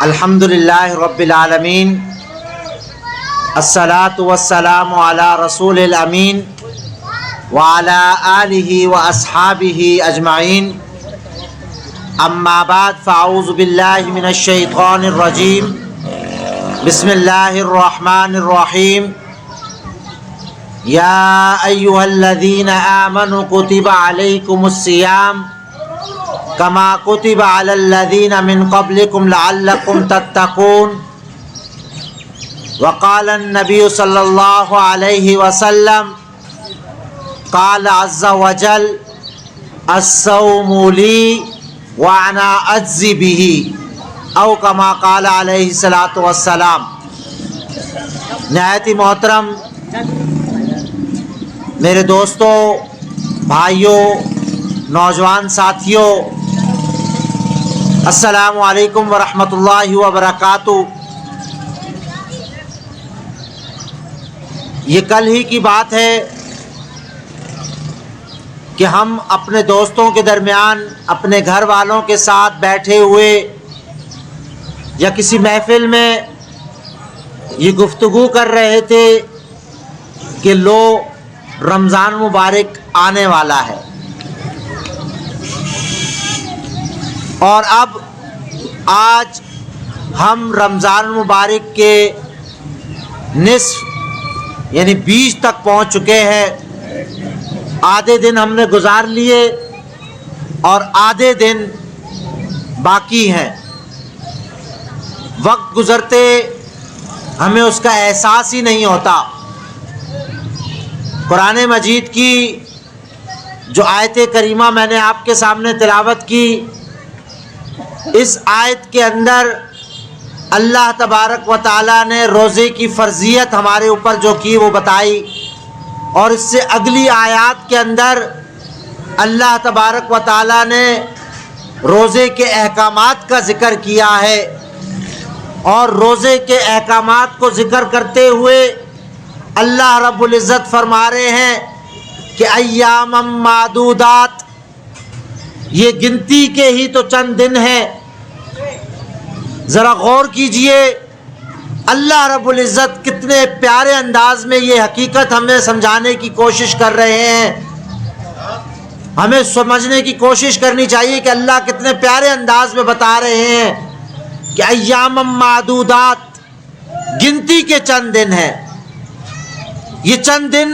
الحمدللہ رب العالمین، الصلاۃ والسلام علی رسول الامین وعلی آلہ واصحابہ اجمعین، اما بعد فاعوذ باللہ من الشیطان الرجیم، بسم اللہ الرحمن الرحیم۔ یا ایہا الذین آمنوا کتب علیکم الصیام کما کتب علی الذین من قبلکم لعلکم تتقون۔ وقال النبی صلی اللہ علیہ وسلم، قال عز وجل الصوم لی وانا اجزی بہ، او کما قال علیہ الصلاۃ والسلام۔ نہایت ہی محترم میرے دوستوں، بھائیوں، نوجوان ساتھیوں، السلام علیکم ورحمۃ اللہ وبرکاتہ۔ یہ کل ہی کی بات ہے کہ ہم اپنے دوستوں کے درمیان اپنے گھر والوں کے ساتھ بیٹھے ہوئے یا کسی محفل میں یہ گفتگو کر رہے تھے کہ لو رمضان مبارک آنے والا ہے، اور اب آج ہم رمضان مبارک کے نصف یعنی 20 تک پہنچ چکے ہیں۔ آدھے دن ہم نے گزار لیے اور آدھے دن باقی ہیں۔ وقت گزرتے ہمیں اس کا احساس ہی نہیں ہوتا۔ قرآن مجید کی جو آیت کریمہ میں نے آپ کے سامنے تلاوت کی، اس آیت کے اندر اللہ تبارک و تعالیٰ نے روزے کی فرضیت ہمارے اوپر جو کی وہ بتائی، اور اس سے اگلی آیات کے اندر اللہ تبارک و تعالیٰ نے روزے کے احکامات کا ذکر کیا ہے، اور روزے کے احکامات کو ذکر کرتے ہوئے اللہ رب العزت فرما رہے ہیں کہ ایام معدودات، یہ گنتی کے ہی تو چند دن ہیں۔ ذرا غور کیجئے اللہ رب العزت کتنے پیارے انداز میں یہ حقیقت ہمیں سمجھانے کی کوشش کر رہے ہیں۔ ہمیں سمجھنے کی کوشش کرنی چاہیے کہ اللہ کتنے پیارے انداز میں بتا رہے ہیں کہ ایام معدودات، گنتی کے چند دن ہیں۔ یہ چند دن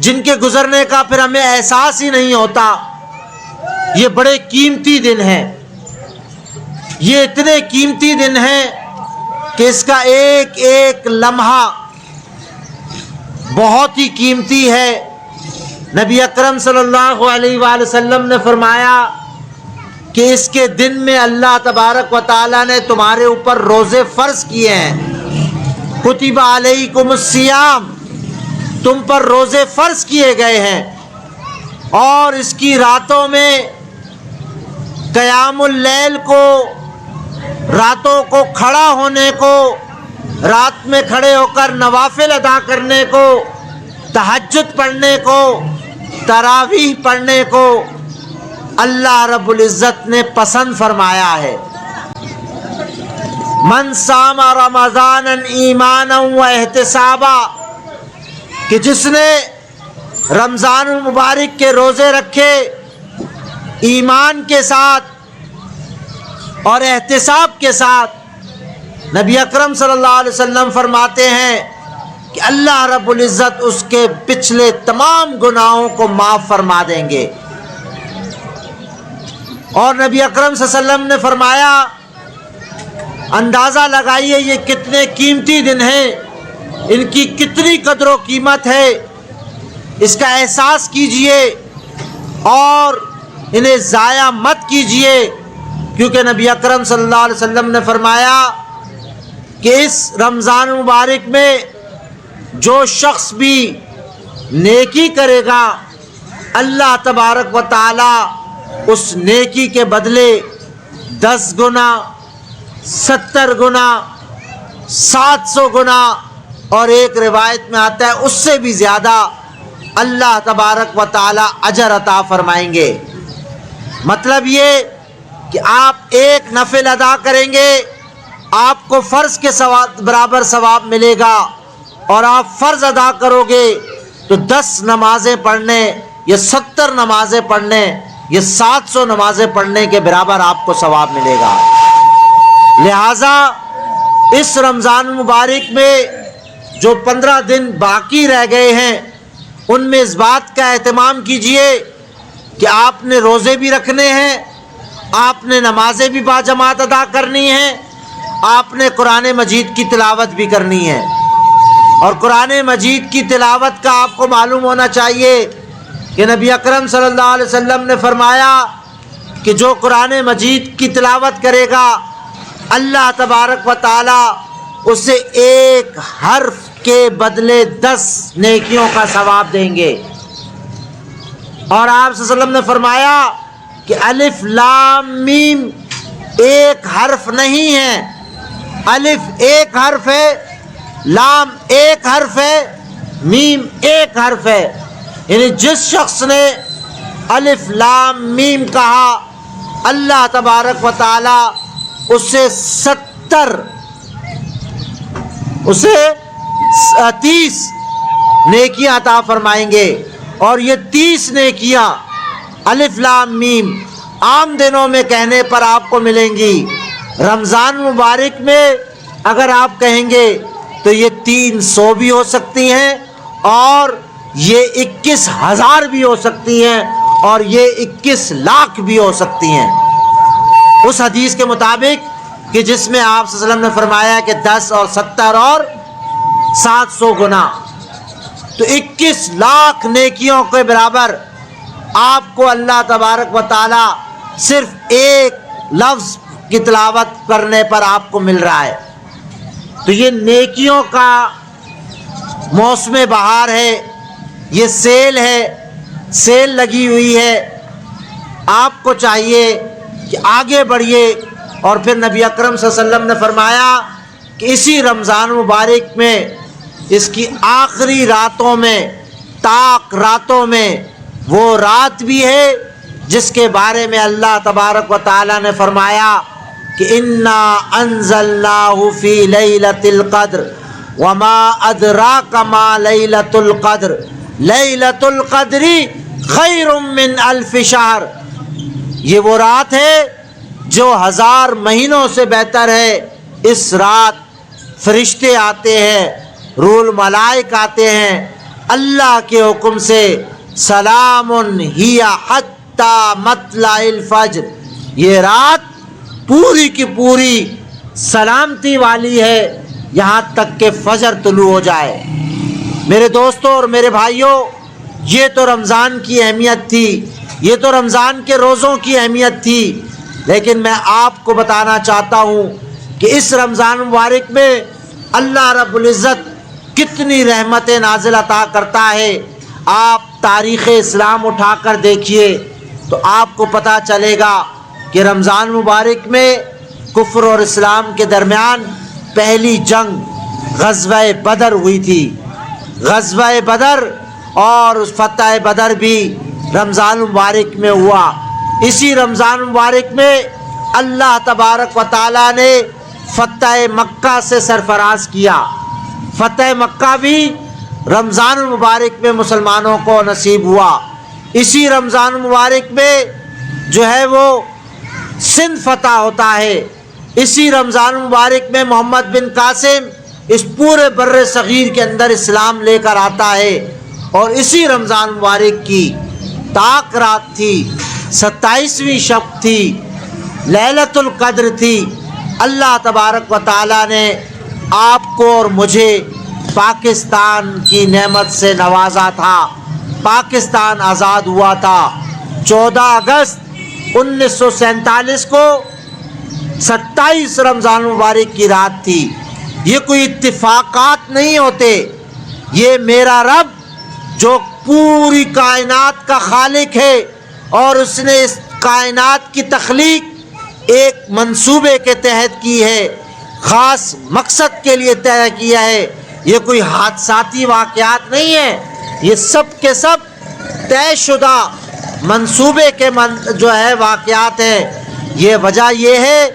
جن کے گزرنے کا پھر ہمیں احساس ہی نہیں ہوتا، یہ بڑے قیمتی دن ہیں۔ یہ اتنے قیمتی دن ہیں کہ اس کا ایک ایک لمحہ بہت ہی قیمتی ہے۔ نبی اکرم صلی اللہ علیہ وآلہ وسلم نے فرمایا کہ اس کے دن میں اللہ تبارک و تعالیٰ نے تمہارے اوپر روزے فرض کیے ہیں۔ کتب علیکم الصیام، تم پر روزے فرض کیے گئے ہیں، اور اس کی راتوں میں قیام اللیل کو، راتوں کو کھڑا ہونے کو، رات میں کھڑے ہو کر نوافل ادا کرنے کو، تہجد پڑھنے کو، تراویح پڑھنے کو اللہ رب العزت نے پسند فرمایا ہے۔ من صام رمضان ایمانا و احتسابا، کہ جس نے رمضان المبارک کے روزے رکھے ایمان کے ساتھ اور احتساب کے ساتھ، نبی اکرم صلی اللہ علیہ وسلم فرماتے ہیں کہ اللہ رب العزت اس کے پچھلے تمام گناہوں کو معاف فرما دیں گے۔ اور نبی اکرم صلی اللہ علیہ وسلم نے فرمایا، اندازہ لگائیے یہ کتنے قیمتی دن ہیں، ان کی کتنی قدر و قیمت ہے، اس کا احساس کیجئے اور انہیں ضائع مت کیجئے، کیونکہ نبی اکرم صلی اللہ علیہ وسلم نے فرمایا کہ اس رمضان مبارک میں جو شخص بھی نیکی کرے گا، اللہ تبارک و تعالی اس نیکی کے بدلے 10 گنا، 70 گنا، 700 گنا، اور ایک روایت میں آتا ہے اس سے بھی زیادہ اللہ تبارک و تعالی اجر عطا فرمائیں گے۔ مطلب یہ کہ آپ ایک نفل ادا کریں گے آپ کو فرض کے برابر ثواب ملے گا، اور آپ فرض ادا کرو گے تو 10 نمازیں پڑھنے یا 70 نمازیں پڑھنے یا 700 نمازیں پڑھنے کے برابر آپ کو ثواب ملے گا۔ لہٰذا اس رمضان مبارک میں جو 15 دن باقی رہ گئے ہیں ان میں اس بات کا اہتمام کیجئے کہ آپ نے روزے بھی رکھنے ہیں، آپ نے نمازیں بھی باجماعت ادا کرنی ہیں، آپ نے قرآن مجید کی تلاوت بھی کرنی ہے۔ اور قرآن مجید کی تلاوت کا آپ کو معلوم ہونا چاہیے کہ نبی اکرم صلی اللہ علیہ وسلم نے فرمایا کہ جو قرآن مجید کی تلاوت کرے گا اللہ تبارک و تعالی اسے ایک حرف کے بدلے 10 نیکیوں کا ثواب دیں گے۔ اور آپ صلی اللہ علیہ وسلم نے فرمایا کہ الف لام میم ایک حرف نہیں ہے، الف ایک حرف ہے، لام ایک حرف ہے، میم ایک حرف ہے، یعنی جس شخص نے الف لام میم کہا اللہ تبارک و تعالی اسے 30 نیکیاں عطا فرمائیں گے۔ اور یہ 30 نیکیاں الف لام میم عام دنوں میں کہنے پر آپ کو ملیں گی، رمضان مبارک میں اگر آپ کہیں گے تو یہ 300 بھی ہو سکتی ہیں اور یہ 21,000 بھی ہو سکتی ہیں اور یہ 21 لاکھ بھی ہو سکتی ہیں، اس حدیث کے مطابق کہ جس میں آپ صلی اللہ علیہ وسلم نے فرمایا کہ 10 اور 70 اور 700 گنا، تو 21 لاکھ نیکیوں کے برابر آپ کو اللہ تبارک و تعالی صرف ایک لفظ کی تلاوت کرنے پر آپ کو مل رہا ہے۔ تو یہ نیکیوں کا موسم بہار ہے، یہ سیل ہے، سیل لگی ہوئی ہے، آپ کو چاہیے کہ آگے بڑھیے۔ اور پھر نبی اکرم صلی اللہ علیہ وسلم نے فرمایا کہ اسی رمضان مبارک میں اس کی آخری راتوں میں، طاق راتوں میں، وہ رات بھی ہے جس کے بارے میں اللہ تبارک و تعالی نے فرمایا کہ انا انزلناہ فی لیلۃ القدر وما ادراک ما لیلۃ القدر لیلۃ القدر خیر من الف شہر، یہ وہ رات ہے جو 1000 مہینوں سے بہتر ہے۔ اس رات فرشتے آتے ہیں، روح الملائک آتے ہیں اللہ کے حکم سے، سلام ہی حتی مطلع الفجر، یہ رات پوری کی پوری سلامتی والی ہے یہاں تک کہ فجر طلوع ہو جائے۔ میرے دوستوں اور میرے بھائیوں، یہ تو رمضان کی اہمیت تھی، یہ تو رمضان کے روزوں کی اہمیت تھی، لیکن میں آپ کو بتانا چاہتا ہوں کہ اس رمضان مبارک میں اللہ رب العزت کتنی رحمتیں نازل عطا کرتا ہے۔ آپ تاریخ اسلام اٹھا کر دیکھیے تو آپ کو پتہ چلے گا کہ رمضان مبارک میں کفر اور اسلام کے درمیان پہلی جنگ غزوہ بدر ہوئی تھی۔ غزوہ بدر اور فتح بدر بھی رمضان مبارک میں ہوا۔ اسی رمضان مبارک میں اللہ تبارک و تعالیٰ نے فتح مکہ سے سرفراز کیا۔ فتح مکہ بھی رمضان المبارک میں مسلمانوں کو نصیب ہوا۔ اسی رمضان مبارک میں جو ہے وہ سندھ فتح ہوتا ہے۔ اسی رمضان مبارک میں محمد بن قاسم اس پورے بر صغیر کے اندر اسلام لے کر آتا ہے، اور اسی رمضان مبارک کی طاق رات تھی، 27ویں شب تھی، لیلۃ القدر تھی۔ اللہ تبارک و تعالیٰ نے آپ کو اور مجھے پاکستان کی نعمت سے نوازا تھا، پاکستان آزاد ہوا تھا 14 اگست 1947 کو، 27 رمضان مبارک کی رات تھی۔ یہ کوئی اتفاقات نہیں ہوتے، یہ میرا رب جو پوری کائنات کا خالق ہے اور اس نے اس کائنات کی تخلیق ایک منصوبے کے تحت کی ہے، خاص مقصد کے لیے طے کیا ہے۔ یہ کوئی حادثاتی واقعات نہیں ہیں، یہ سب کے سب طے شدہ منصوبے کے جو ہے واقعات ہیں۔ یہ وجہ یہ ہے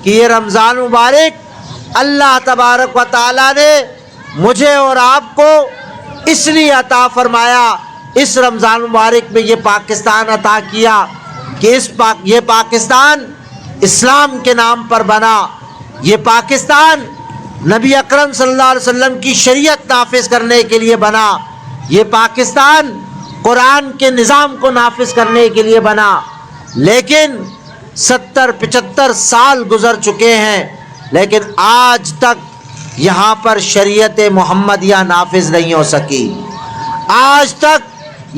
کہ یہ رمضان مبارک اللہ تبارک و تعالیٰ نے مجھے اور آپ کو اس لیے عطا فرمایا، اس رمضان مبارک میں یہ پاکستان عطا کیا کہ یہ پاکستان اسلام کے نام پر بنا، یہ پاکستان نبی اکرم صلی اللہ علیہ وسلم کی شریعت نافذ کرنے کے لیے بنا، یہ پاکستان قرآن کے نظام کو نافذ کرنے کے لیے بنا۔ لیکن 70-75 سال گزر چکے ہیں، لیکن آج تک یہاں پر شریعت محمدیہ نافذ نہیں ہو سکی، آج تک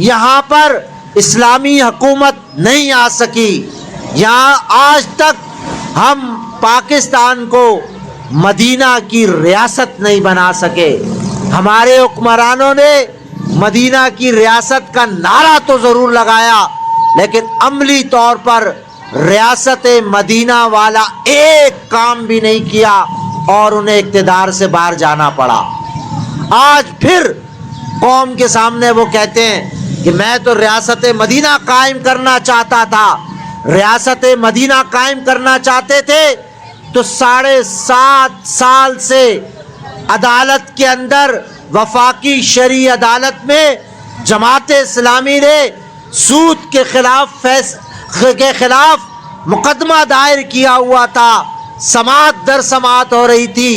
یہاں پر اسلامی حکومت نہیں آ سکی، یہاں آج تک ہم پاکستان کو مدینہ کی ریاست نہیں بنا سکے۔ ہمارے حکمرانوں نے مدینہ کی ریاست کا نعرہ تو ضرور لگایا، لیکن عملی طور پر ریاست مدینہ والا ایک کام بھی نہیں کیا اور انہیں اقتدار سے باہر جانا پڑا۔ آج پھر قوم کے سامنے وہ کہتے ہیں کہ میں تو ریاست مدینہ قائم کرنا چاہتا تھا، ریاست مدینہ قائم کرنا چاہتے تھے تو 7.5 سال سے عدالت کے اندر وفاقی شرعی عدالت میں جماعت اسلامی نے سود کے خلاف مقدمہ دائر کیا ہوا تھا، سماعت در سماعت ہو رہی تھی۔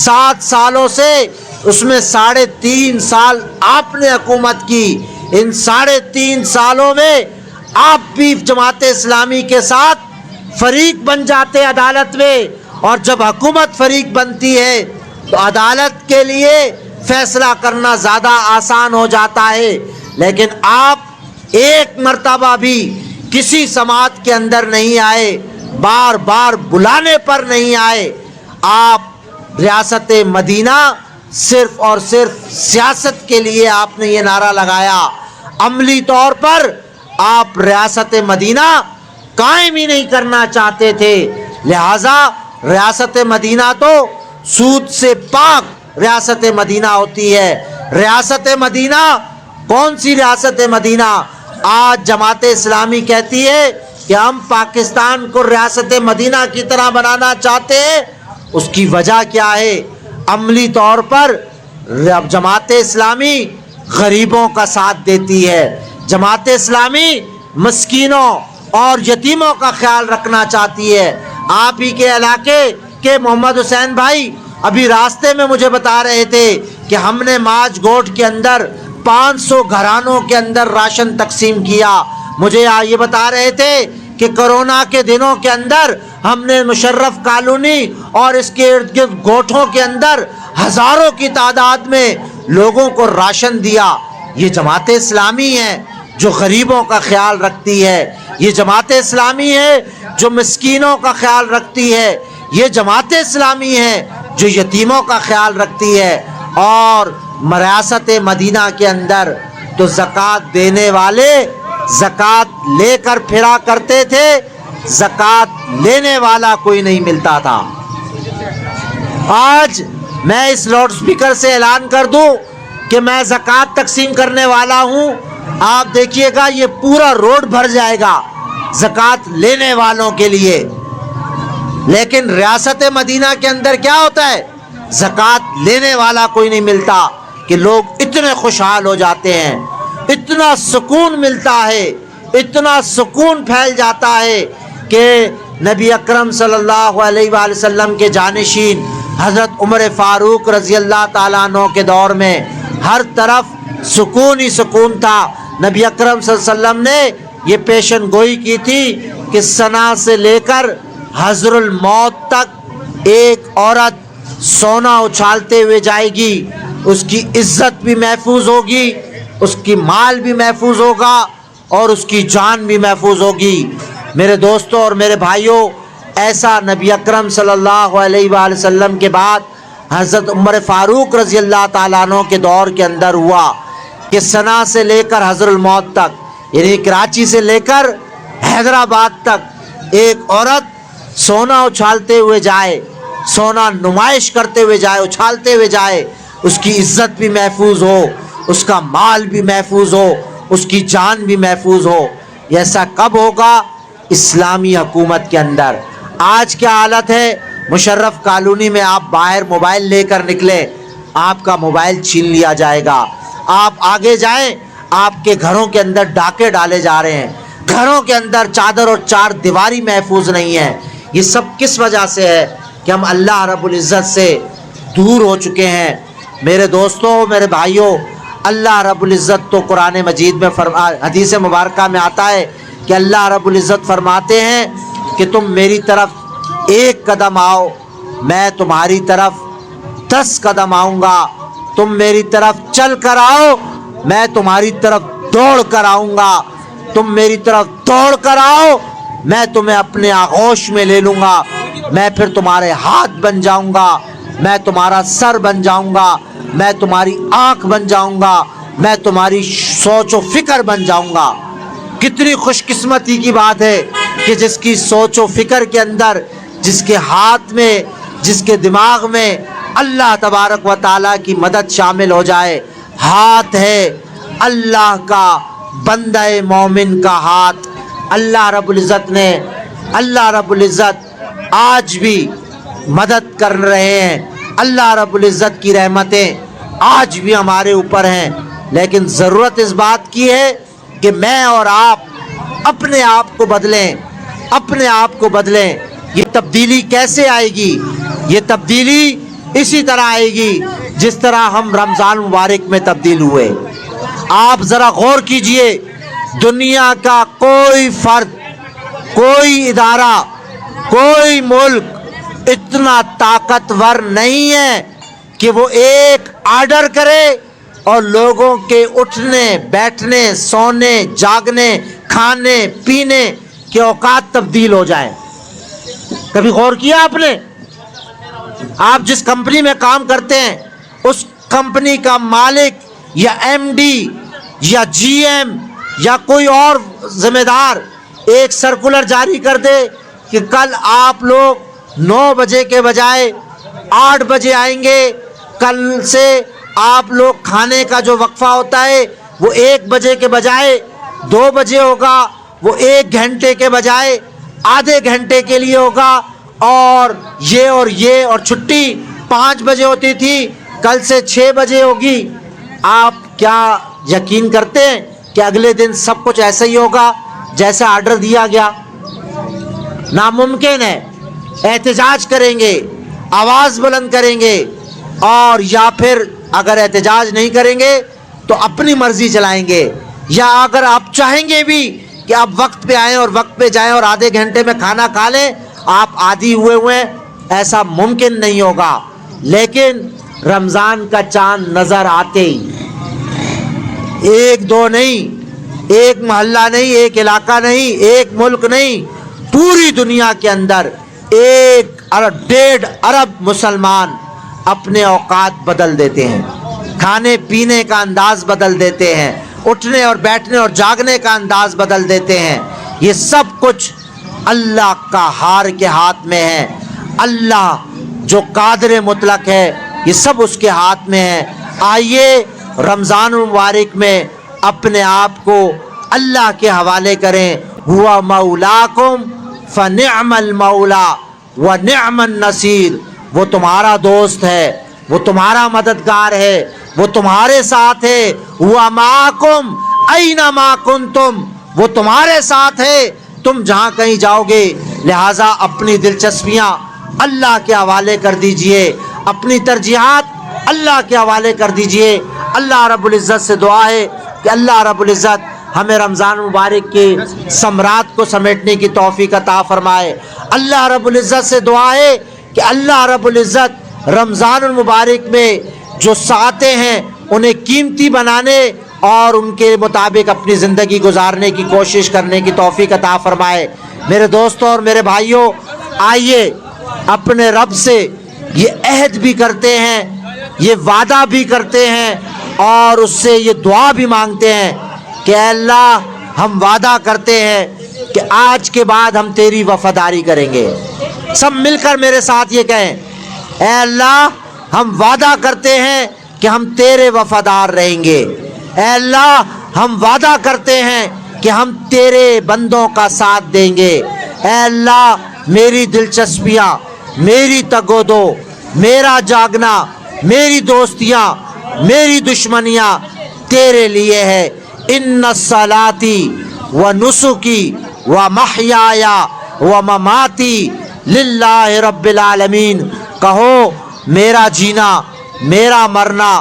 7 سالوں سے اس میں 3.5 سال آپ نے حکومت کی، ان 3.5 سالوں میں آپ بھی جماعت اسلامی کے ساتھ فریق بن جاتے عدالت میں، اور جب حکومت فریق بنتی ہے تو عدالت کے لیے فیصلہ کرنا زیادہ آسان ہو جاتا ہے۔ لیکن آپ ایک مرتبہ بھی کسی سماعت کے اندر نہیں آئے، بار بار بلانے پر نہیں آئے۔ آپ ریاست مدینہ صرف اور صرف سیاست کے لیے آپ نے یہ نعرہ لگایا، عملی طور پر آپ ریاست مدینہ قائم ہی نہیں کرنا چاہتے تھے۔ لہٰذا ریاست مدینہ تو سود سے پاک ریاست مدینہ ہوتی ہے۔ ریاست مدینہ کون سی ریاست مدینہ؟ آج جماعت اسلامی کہتی ہے کہ ہم پاکستان کو ریاست مدینہ کی طرح بنانا چاہتے ہیں۔ اس کی وجہ کیا ہے؟ عملی طور پر جماعت اسلامی غریبوں کا ساتھ دیتی ہے، جماعت اسلامی مسکینوں اور یتیموں کا خیال رکھنا چاہتی ہے۔ آپ ہی کے علاقے کے محمد حسین بھائی ابھی راستے میں مجھے بتا رہے تھے کہ ہم نے ماج گوٹ کے اندر 500 گھرانوں کے اندر راشن تقسیم کیا۔ مجھے یہ بتا رہے تھے کہ کرونا کے دنوں کے اندر ہم نے مشرف کالونی اور اس کے ارد گرد گوٹھوں کے اندر ہزاروں کی تعداد میں لوگوں کو راشن دیا۔ یہ جماعت اسلامی ہے جو غریبوں کا خیال رکھتی ہے، یہ جماعت اسلامی ہے جو مسکینوں کا خیال رکھتی ہے، یہ جماعت اسلامی ہے جو یتیموں کا خیال رکھتی ہے۔ اور ریاست مدینہ کے اندر تو زکوٰۃ دینے والے زکوٰۃ لے کر پھرا کرتے تھے، زکوٰۃ لینے والا کوئی نہیں ملتا تھا۔ آج میں اس لاؤڈ سپیکر سے اعلان کر دوں کہ میں زکوٰۃ تقسیم کرنے والا ہوں، آپ دیکھیے گا یہ پورا روڈ بھر جائے گا زکوٰۃ لینے والوں کے لیے۔ لیکن ریاست مدینہ کے اندر کیا ہوتا ہے؟ زکوٰۃ لینے والا کوئی نہیں ملتا کہ لوگ اتنے خوشحال ہو جاتے ہیں، اتنا سکون ملتا ہے، اتنا سکون پھیل جاتا ہے کہ نبی اکرم صلی اللہ علیہ وآلہ وسلم کے جانشین حضرت عمر فاروق رضی اللہ تعالیٰ عنہ کے دور میں ہر طرف سکون ہی سکون تھا۔ نبی اکرم صلی اللہ علیہ وسلم نے یہ پیشن گوئی کی تھی کہ صنع سے لے کر حضر الموت تک ایک عورت سونا اچھالتے ہوئے جائے گی، اس کی عزت بھی محفوظ ہوگی، اس کی مال بھی محفوظ ہوگا اور اس کی جان بھی محفوظ ہوگی۔ میرے دوستوں اور میرے بھائیوں، ایسا نبی اکرم صلی اللہ علیہ وآلہ وسلم کے بعد حضرت عمر فاروق رضی اللہ تعالیٰ عنہ کے دور کے اندر ہوا کہ صنع سے لے کر حضر الموت تک، یعنی کراچی سے لے کر حیدرآباد تک ایک عورت سونا اچھالتے ہوئے جائے، سونا نمائش کرتے ہوئے جائے، اچھالتے ہوئے جائے، اس کی عزت بھی محفوظ ہو، اس کا مال بھی محفوظ ہو، اس کی جان بھی محفوظ ہو۔ یہ ایسا کب ہوگا؟ اسلامی حکومت کے اندر۔ آج کیا حالت ہے، مشرف کالونی میں آپ باہر موبائل لے کر نکلے، آپ کا موبائل چھین لیا جائے گا۔ آپ آگے جائیں، آپ کے گھروں کے اندر ڈاکے ڈالے جا رہے ہیں، گھروں کے اندر چادر اور چار دیواری محفوظ نہیں ہے۔ یہ سب کس وجہ سے ہے کہ ہم اللہ رب العزت سے دور ہو چکے ہیں۔ میرے دوستوں، میرے بھائیوں، اللہ رب العزت تو قرآن مجید میں حدیث مبارکہ میں آتا ہے کہ اللہ رب العزت فرماتے ہیں کہ تم میری طرف ایک قدم آؤ، میں تمہاری طرف 10 قدم آؤں گا۔ تم میری طرف چل کر آؤ، میں تمہاری طرف دوڑ کر آؤں گا۔ تم میری طرف دوڑ کر آؤ، میں تمہیں اپنے آغوش میں لے لوں گا۔ میں پھر تمہارے ہاتھ بن جاؤں گا، میں تمہارا سر بن جاؤں گا، میں تمہاری آنکھ بن جاؤں گا، میں تمہاری سوچ و فکر بن جاؤں گا۔ کتنی خوش قسمتی کی بات ہے کہ جس کی سوچ و فکر کے اندر، جس کے ہاتھ میں، جس کے دماغ میں اللہ تبارک و تعالیٰ کی مدد شامل ہو جائے۔ ہاتھ ہے اللہ کا، بندہ مومن کا ہاتھ۔ اللہ رب العزت آج بھی مدد کر رہے ہیں۔ اللہ رب العزت کی رحمتیں آج بھی ہمارے اوپر ہیں، لیکن ضرورت اس بات کی ہے کہ میں اور آپ اپنے آپ کو بدلیں، اپنے آپ کو بدلیں۔ یہ تبدیلی کیسے آئے گی؟ یہ تبدیلی اسی طرح آئے گی جس طرح ہم رمضان مبارک میں تبدیل ہوئے۔ آپ ذرا غور کیجئے، دنیا کا کوئی فرد، کوئی ادارہ، کوئی ملک اتنا طاقتور نہیں ہے کہ وہ ایک آرڈر کرے اور لوگوں کے اٹھنے، بیٹھنے، سونے، جاگنے، کھانے، پینے کے اوقات تبدیل ہو جائیں۔ کبھی غور کیا آپ نے؟ آپ جس کمپنی میں کام کرتے ہیں، اس کمپنی کا مالک یا ایم ڈی یا جی ایم یا کوئی اور ذمہ دار ایک سرکولر جاری کر دے کہ کل آپ لوگ 9 بجے کے بجائے 8 بجے آئیں گے، کل سے آپ لوگ کھانے کا جو وقفہ ہوتا ہے وہ 1 بجے کے بجائے 2 بجے ہوگا، وہ 1 گھنٹے کے بجائے آدھے گھنٹے کے لیے ہوگا، اور چھٹی 5 بجے ہوتی تھی، کل سے 6 بجے ہوگی۔ آپ کیا یقین کرتے ہیں کہ اگلے دن سب کچھ ایسا ہی ہوگا جیسا آرڈر دیا گیا؟ ناممکن ہے۔ احتجاج کریں گے، آواز بلند کریں گے، اور یا پھر اگر احتجاج نہیں کریں گے تو اپنی مرضی چلائیں گے، یا اگر آپ چاہیں گے بھی کہ آپ وقت پہ آئیں اور وقت پہ جائیں اور آدھے گھنٹے میں کھانا کھا لیں، آپ عادی ہوئے ہیں، ایسا ممکن نہیں ہوگا۔ لیکن رمضان کا چاند نظر آتے ہی، 1-2 نہیں، ایک محلہ نہیں، ایک علاقہ نہیں، ایک ملک نہیں، پوری دنیا کے اندر 1.5 ارب مسلمان اپنے اوقات بدل دیتے ہیں، کھانے پینے کا انداز بدل دیتے ہیں، اٹھنے اور بیٹھنے اور جاگنے کا انداز بدل دیتے ہیں۔ یہ سب کچھ اللہ کا ہار کے ہاتھ میں ہے۔ اللہ جو قادر مطلق ہے، یہ سب اس کے ہاتھ میں ہے۔ آئیے رمضان المبارک میں اپنے آپ کو اللہ کے حوالے کریں۔ ہوا مولاکم فنعم المولا ونعم النصیر۔ وہ تمہارا دوست ہے، وہ تمہارا مددگار ہے، وہ تمہارے ساتھ ہے۔ ہوا معکم اینما کنتم، وہ تمہارے ساتھ ہے تم جہاں کہیں جاؤ گے۔ لہٰذا اپنی دلچسپیاں اللہ کے حوالے کر دیجئے، اپنی ترجیحات اللہ کے حوالے کر دیجئے۔ اللہ رب العزت سے دعا ہے کہ اللہ رب العزت ہمیں رمضان مبارک کے ثمرات کو سمیٹنے کی توفیق عطا فرمائے۔ اللہ رب العزت سے دعا ہے کہ اللہ رب العزت رمضان المبارک میں جو ساعتیں ہیں انہیں قیمتی بنانے اور ان کے مطابق اپنی زندگی گزارنے کی کوشش کرنے کی توفیق عطا فرمائے۔ میرے دوستوں اور میرے بھائیوں، آئیے اپنے رب سے یہ عہد بھی کرتے ہیں، یہ وعدہ بھی کرتے ہیں، اور اس سے یہ دعا بھی مانگتے ہیں کہ اے اللہ، ہم وعدہ کرتے ہیں کہ آج کے بعد ہم تیری وفاداری کریں گے۔ سب مل کر میرے ساتھ یہ کہیں، اے اللہ، ہم وعدہ کرتے ہیں کہ ہم تیرے وفادار رہیں گے۔ اے اللہ، ہم وعدہ کرتے ہیں کہ ہم تیرے بندوں کا ساتھ دیں گے۔ اے اللہ میری دلچسپیاں، میری تگودو، میرا جاگنا، میری دوستیاں، میری دشمنیاں تیرے لیے ہے۔ ان الصلاتی و نسکی و محیایا و مماتی للہ رب العالمین۔ کہو میرا جینا، میرا مرنا،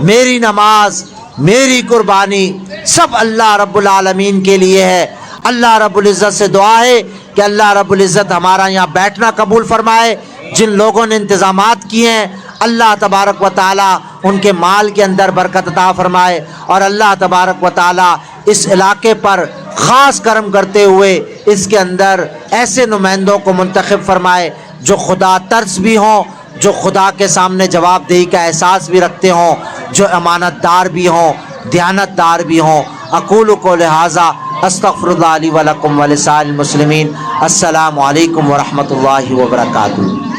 میری نماز، میری قربانی سب اللہ رب العالمین کے لیے ہے۔ اللہ رب العزت سے دعا ہے کہ اللہ رب العزت ہمارا یہاں بیٹھنا قبول فرمائے۔ جن لوگوں نے انتظامات کیے ہیں اللہ تبارک و تعالی ان کے مال کے اندر برکت عطا فرمائے، اور اللہ تبارک و تعالی اس علاقے پر خاص کرم کرتے ہوئے اس کے اندر ایسے نمائندوں کو منتخب فرمائے جو خدا ترس بھی ہوں، جو خدا کے سامنے جواب دہی کا احساس بھی رکھتے ہوں، جو امانت دار بھی ہوں، دیانت دار بھی ہوں۔ اقول قولی ھذا استغفر اللہ لی ولکم ولسائر المسلمین۔ السلام علیکم ورحمۃ اللہ وبرکاتہ۔